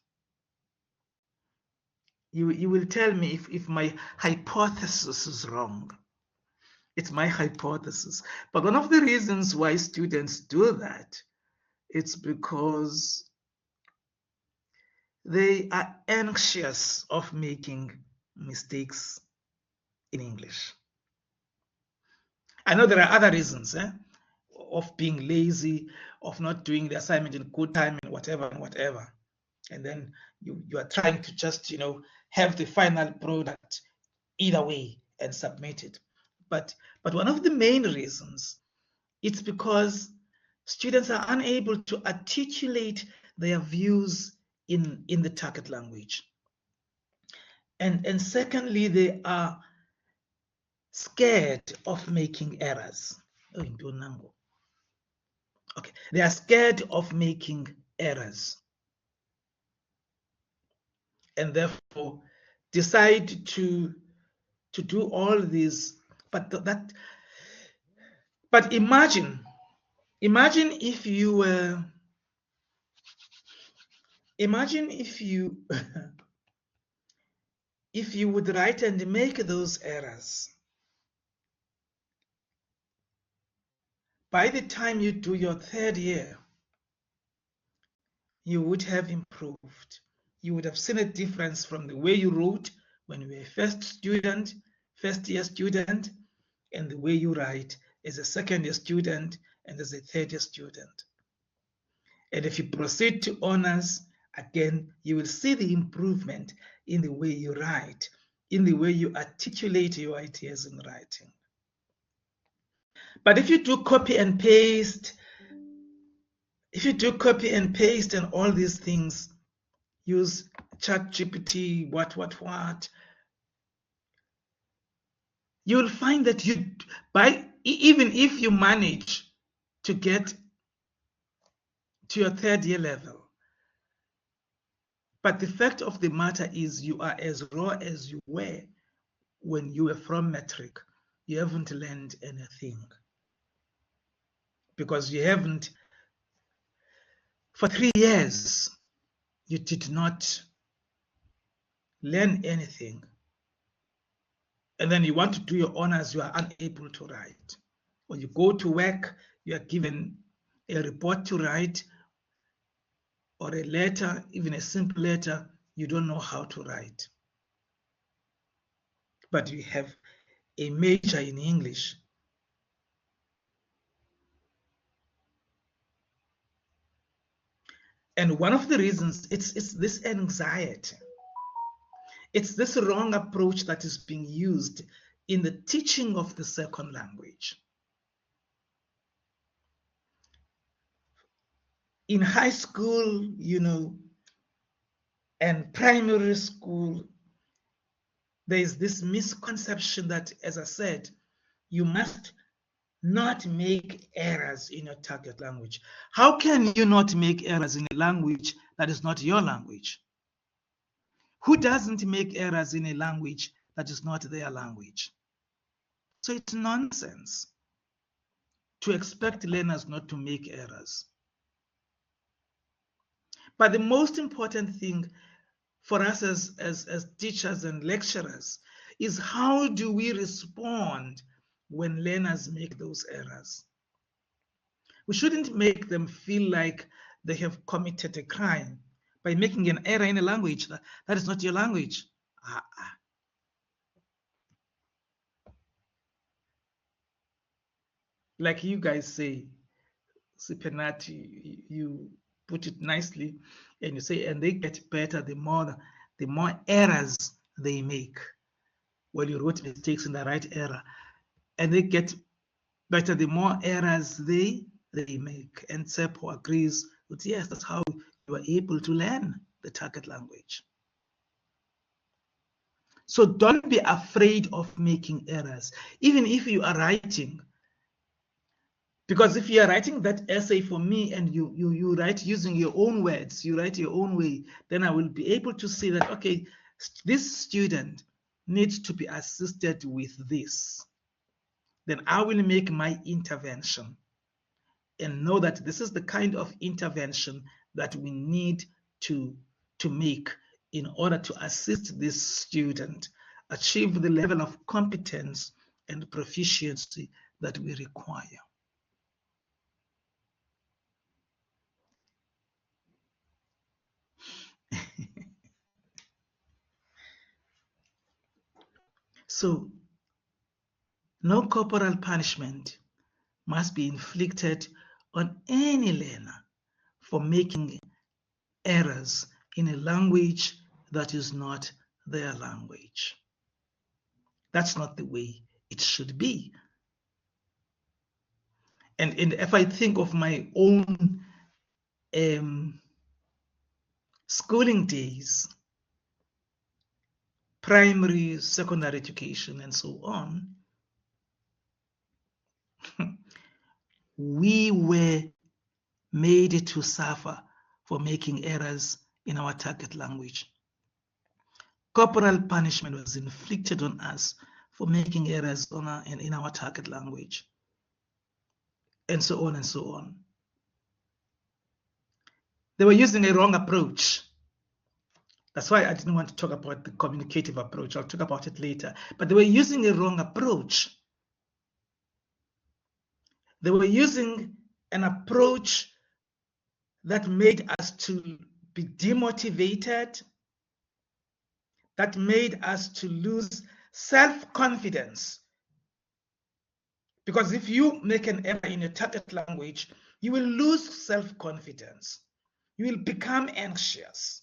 you will tell me if my hypothesis is wrong. It's my hypothesis. But one of the reasons why students do that, it's because they are anxious of making mistakes in English. I know there are other reasons of being lazy, of not doing the assignment in good time and whatever. And then you are trying to just, have the final product either way and submit it. But one of the main reasons, it's because students are unable to articulate their views in the target language. And secondly, they are scared of making errors. Okay, they are scared of making errors, and therefore decide to do all this. But imagine if you were, imagine if you if you would write and make those errors. By the time you do your third year, you would have improved. You would have seen a difference from the way you wrote when you were a first year student, and the way you write as a second year student and as a third year student. And if you proceed to honors, again, you will see the improvement in the way you write, in the way you articulate your ideas in writing. But if you do copy and paste, and all these things, use ChatGPT, what, you'll find that even if you manage to get to your third year level, but the fact of the matter is you are as raw as you were when you were from matric. You haven't learned anything because you haven't, for 3 years, you did not learn anything. And then you want to do your honors, you are unable to write. When you go to work, you are given a report to write or a letter, even a simple letter, you don't know how to write. But you have a major in English. And one of the reasons, it's this anxiety. It's this wrong approach that is being used in the teaching of the second language. In high school, and primary school, there is this misconception that, as I said, you must not make errors in your target language. How can you not make errors in a language that is not your language? Who doesn't make errors in a language that is not their language? So it's nonsense to expect learners not to make errors. But the most important thing for us as teachers and lecturers is how do we respond when learners make those errors? We shouldn't make them feel like they have committed a crime by making an error in a language that is not your language. Like you guys say, Sipenati, you put it nicely, and you say, and they get better the more errors they make. Well, you wrote mistakes in the right error, and they get better the more errors they make. And SEPO agrees with, yes, that's how you are able to learn the target language. So don't be afraid of making errors, even if you are writing. Because if you are writing that essay for me and you write using your own words, you write your own way, then I will be able to see that, okay, this student needs to be assisted with this. Then I will make my intervention and know that this is the kind of intervention that we need to make in order to assist this student achieve the level of competence and proficiency that we require. So, no corporal punishment must be inflicted on any learner for making errors in a language that is not their language. That's not the way it should be. And if I think of my own schooling days, primary, secondary education, and so on, we were made to suffer for making errors in our target language. Corporal punishment was inflicted on us for making errors in our target language, and so on and so on. They were using a wrong approach. That's why I didn't want to talk about the communicative approach. I'll talk about it later. But they were using a wrong approach. They were using an approach that made us to be demotivated, that made us to lose self-confidence. Because if you make an error in your target language, you will lose self-confidence. You will become anxious.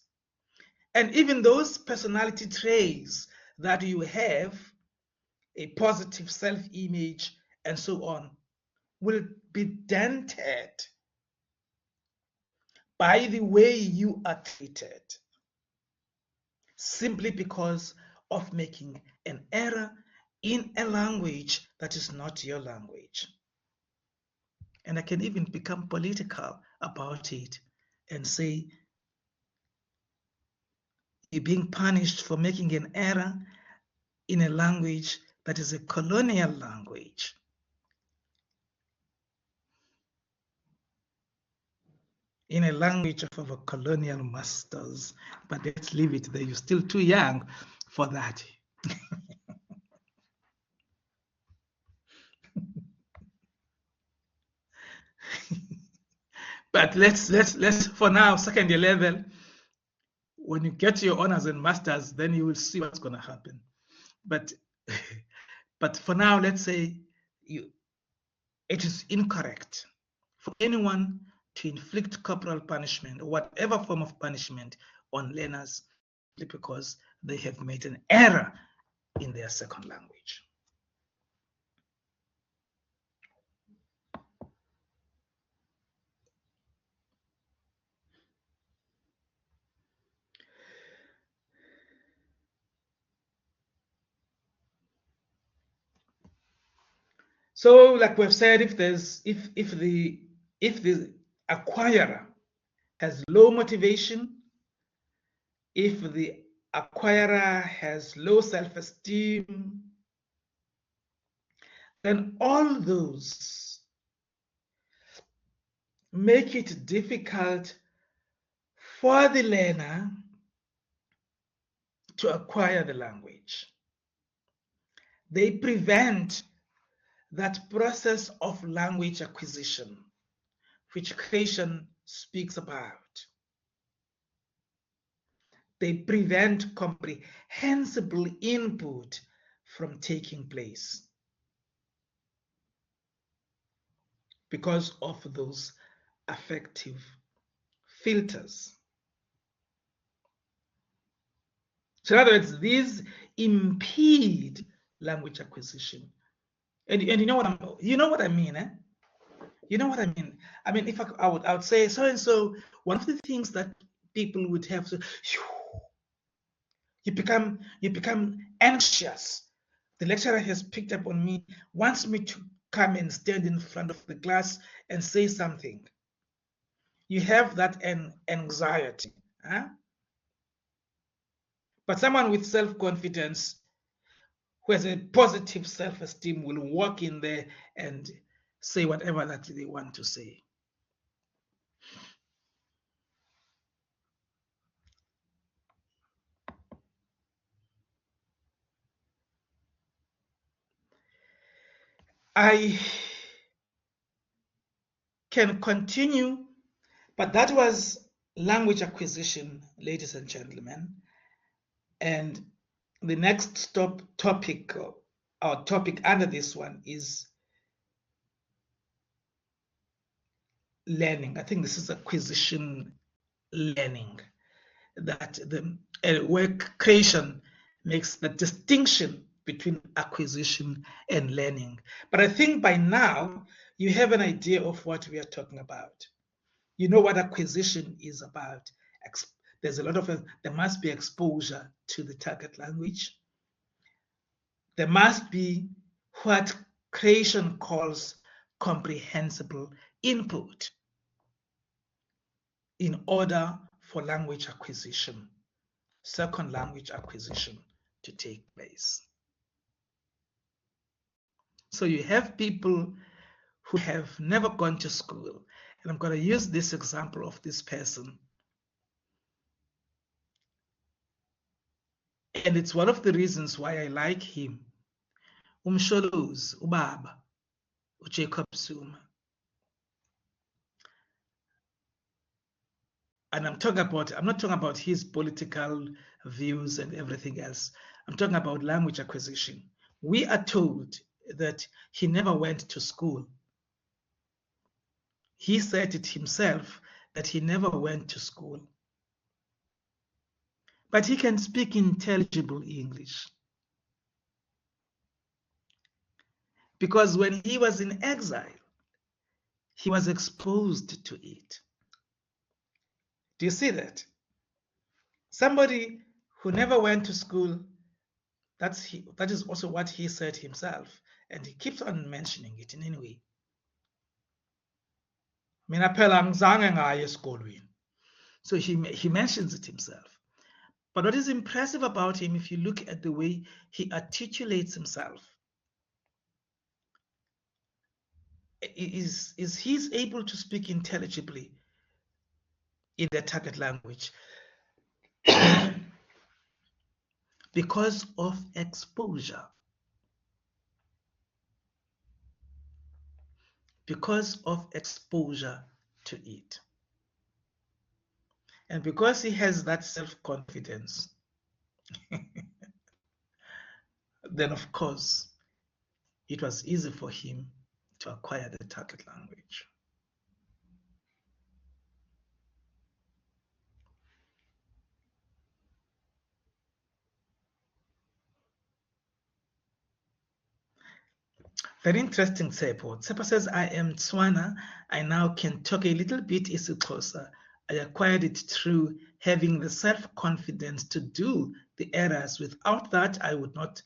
And even those personality traits that you have, a positive self-image and so on, will be dented by the way you are treated, simply because of making an error in a language that is not your language. And I can even become political about it and say, you're being punished for making an error in a language that is a colonial language. In a language of our colonial masters. But let's leave it there. You're still too young for that. But let's for now, second year level, when you get your honors and masters, then you will see what's going to happen. But for now, let's say it is incorrect for anyone to inflict corporal punishment or whatever form of punishment on learners because they have made an error in their second language. So, like we've said, if the acquirer has low motivation, if the acquirer has low self-esteem, And all those make it difficult for the learner to acquire the language. They prevent that process of language acquisition, which creation speaks about. They prevent comprehensible input from taking place because of those affective filters. So in other words, these impede language acquisition. And you know what I mean, eh? You know what I mean? I mean, if I would say so and so, one of the things that people would have to, you become anxious. The lecturer has picked up on me, wants me to come and stand in front of the class and say something. You have that anxiety, huh? But someone with self-confidence, who has a positive self-esteem, will walk in there and say whatever that they want to say. I can continue, but that was language acquisition, ladies and gentlemen. And the next topic under this one is learning. I think this is acquisition learning, that the work creation makes the distinction between acquisition and learning. But I think by now you have an idea of what we are talking about. You know what acquisition is about. There's a lot of, there must be exposure to the target language. There must be what creation calls comprehensible input in order for language acquisition, second language acquisition, to take place. So you have people who have never gone to school, and I'm going to use this example of this person. And it's one of the reasons why I like him. Umsholozi, ubaba, uJacob Zuma. And I'm not talking about his political views and everything else. I'm talking about language acquisition. We are told that he never went to school. He said it himself that he never went to school. But he can speak intelligible English. Because when he was in exile, he was exposed to it. Do you see that? Somebody who never went to school, that is also what he said himself, and he keeps on mentioning it in any way. So he mentions it himself. But what is impressive about him, if you look at the way he articulates himself, is he's able to speak intelligibly in the target language because of exposure. Because of exposure to it. And because he has that self-confidence, then of course, it was easy for him to acquire the target language. Very interesting, Tsepo. Tsepo says, I am Tswana. I now can talk a little bit isiXhosa. I acquired it through having the self-confidence to do the errors. Without that, I would not.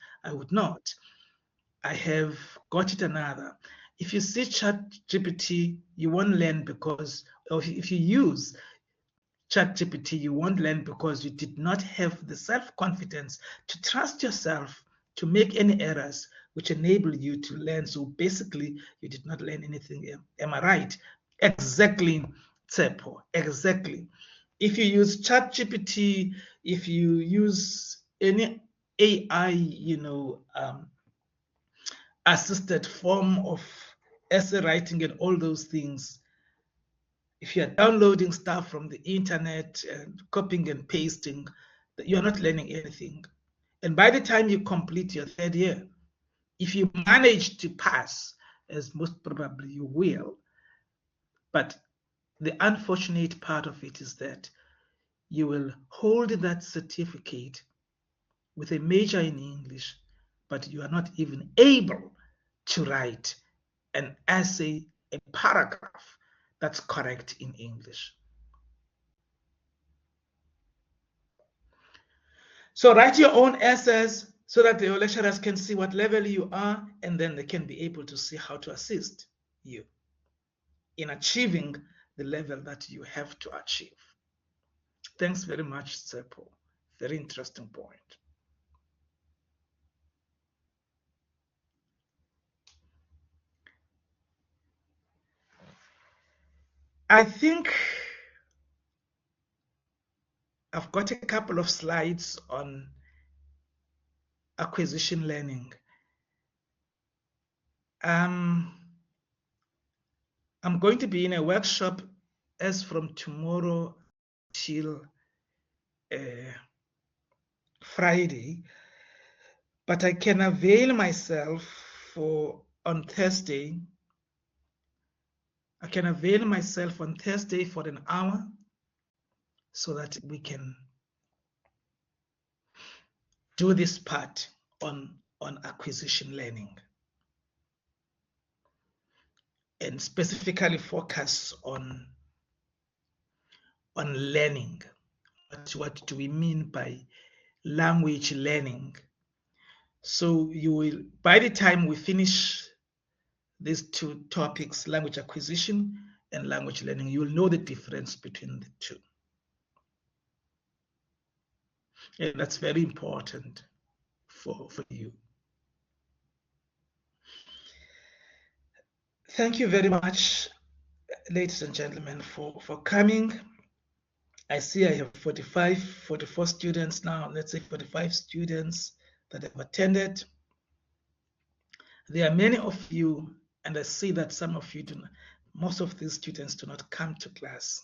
I have got it another. If you see ChatGPT, you won't learn because, or if you use ChatGPT, you won't learn because you did not have the self-confidence to trust yourself to make any errors which enable you to learn. So basically, you did not learn anything. Am I right? Exactly, Tsepo, exactly. If you use ChatGPT, if you use any AI, assisted form of essay writing and all those things, if you're downloading stuff from the internet and copying and pasting, you're not learning anything. And by the time you complete your third year, if you manage to pass, as most probably you will, but the unfortunate part of it is that you will hold that certificate with a major in English, but you are not even able to write an essay, a paragraph that's correct in English. So write your own essays so that your lecturers can see what level you are, and then they can be able to see how to assist you in achieving the level that you have to achieve. Thanks very much, Tsepo. Very interesting point. I think I've got a couple of slides on acquisition learning. I'm going to be in a workshop as from tomorrow till Friday, but I can avail myself for on Thursday. I can avail myself on Thursday for an hour so that we can do this part on acquisition learning and specifically focus on learning. What do we mean by language learning? So you will, by the time we finish these two topics, language acquisition and language learning, you will know the difference between the two. And that's very important for you. Thank you very much, ladies and gentlemen, for coming. I see I have 44 students now, let's say 45 students that have attended. There are many of you, and I see that some of you do not, most of these students do not come to class.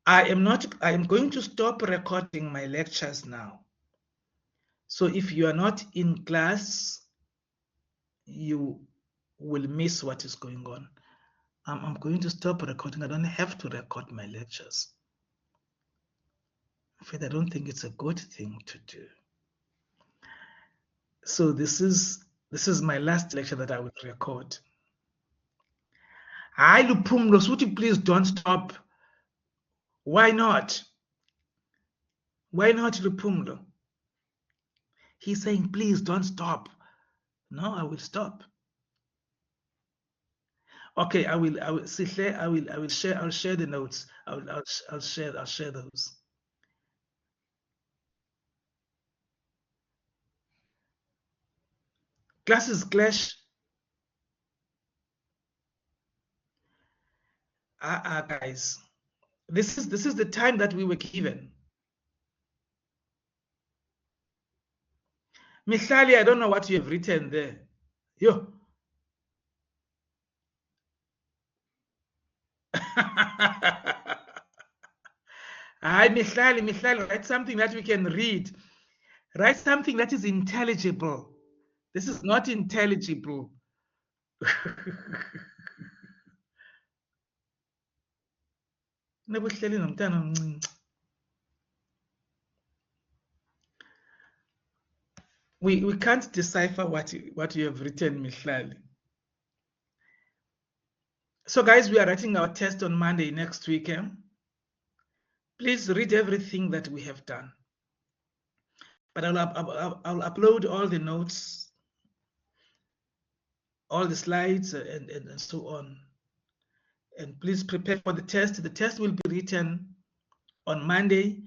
I am going to stop recording my lectures now. So if you are not in class, you will miss what is going on. I'm going to stop recording. I don't have to record my lectures. In fact, I don't think it's a good thing to do. So this is my last lecture that I will record. Hi, Lupumlo, Suti, please don't stop. Why not? Why not, Lupumlo? He's saying, please don't stop. No, I will stop. Okay, I will share the notes. I'll share those. Classes clash. Guys, this is the time that we were given. Mihlali, I don't know what you have written there. Yo. Hi, Mihlali, write something that we can read. Write something that is intelligible. This is not intelligible. We can't decipher what you have written, Mihlali. So guys, we are writing our test on Monday next week. Please read everything that we have done. But I'll upload all the notes, all the slides, and so on. And please prepare for the test. The test will be written on Monday.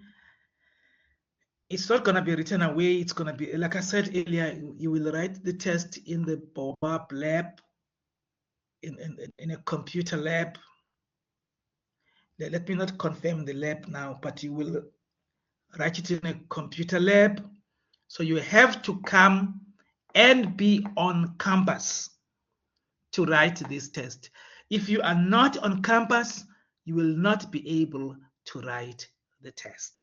it's not going to be written away. It's going to be, like I said earlier, you will write the test in the Baobab lab, in a computer lab. Let me not confirm the lab now, but you will write it in a computer lab. So you have to come and be on campus to write this test. If you are not on campus, you will not be able to write the test.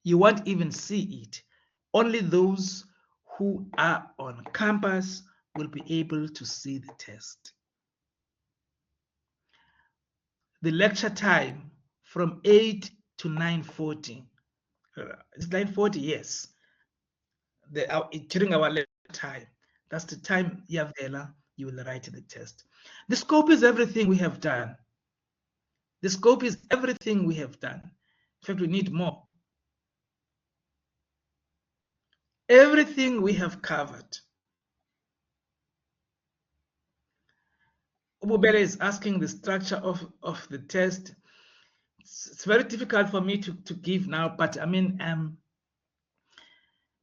You won't even see it. Only those who are on campus will be able to see the test. The lecture time from 8 to 9:40. It's 9:40, yes. During our lecture time, that's the time you will write the test. The scope is everything we have done. The scope is everything we have done. In fact, we need more. Everything we have covered. Ububele is asking the structure of the test. It's very difficult for me to give now, but I mean,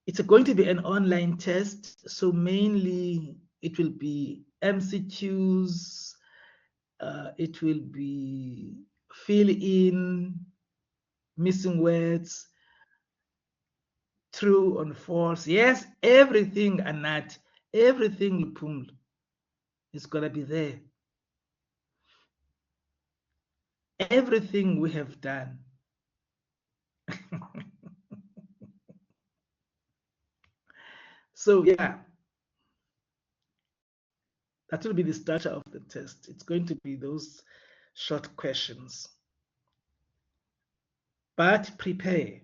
it's going to be an online test. So mainly it will be MCQs, it will be fill in, missing words, true and false. Yes, everything, Anat, everything Lupumlo is going to be there. Everything we have done. So yeah, that will be the structure of the test. It's going to be those short questions. But prepare.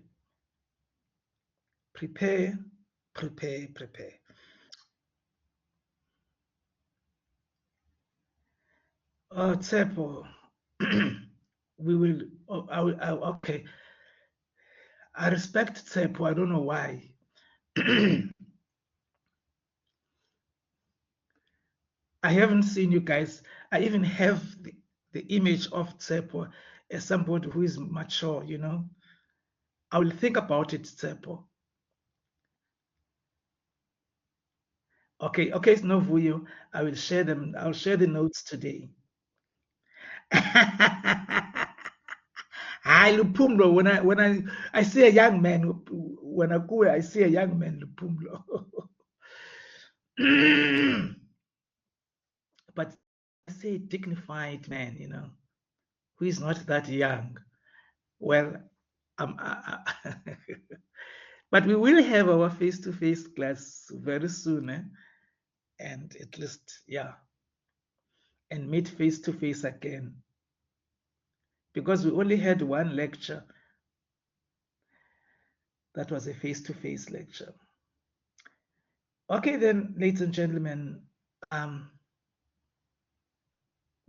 Prepare, prepare, prepare. Oh, Tsepo, we will, okay. I respect Tsepo, I don't know why. I haven't seen you guys. I even have the image of Tsepo as somebody who is mature, you know. I will think about it, Tsepo. Okay, okay, it's no Vuyo. I will share them. I'll share the notes today. Hi, Lupumlo. When I see a young man, when I go, I see a young man, Lupumlo. But I say dignified man, you know, who is not that young. Well, but we will have our face-to-face class very soon, and at least, yeah, and meet face-to-face again. Because we only had one lecture that was a face-to-face lecture. Okay, then, ladies and gentlemen,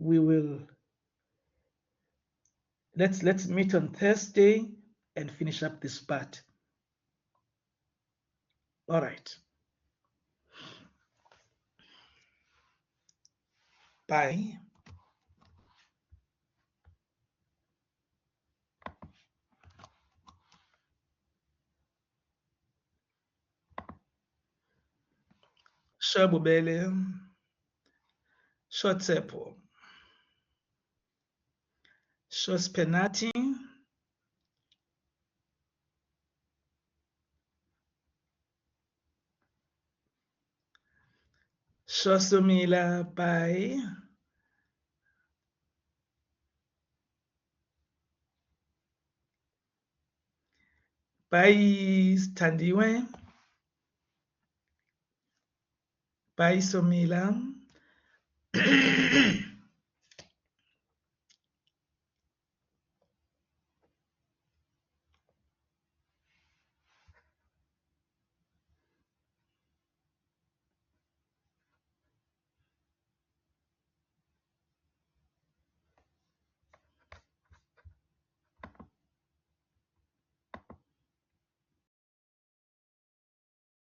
we will let's meet on Thursday and finish up this part. All right. Bye. Shabubele, Shotsepo, Shospenati, Shosumila, bye. Bye, Standiwe. Bye, Somila.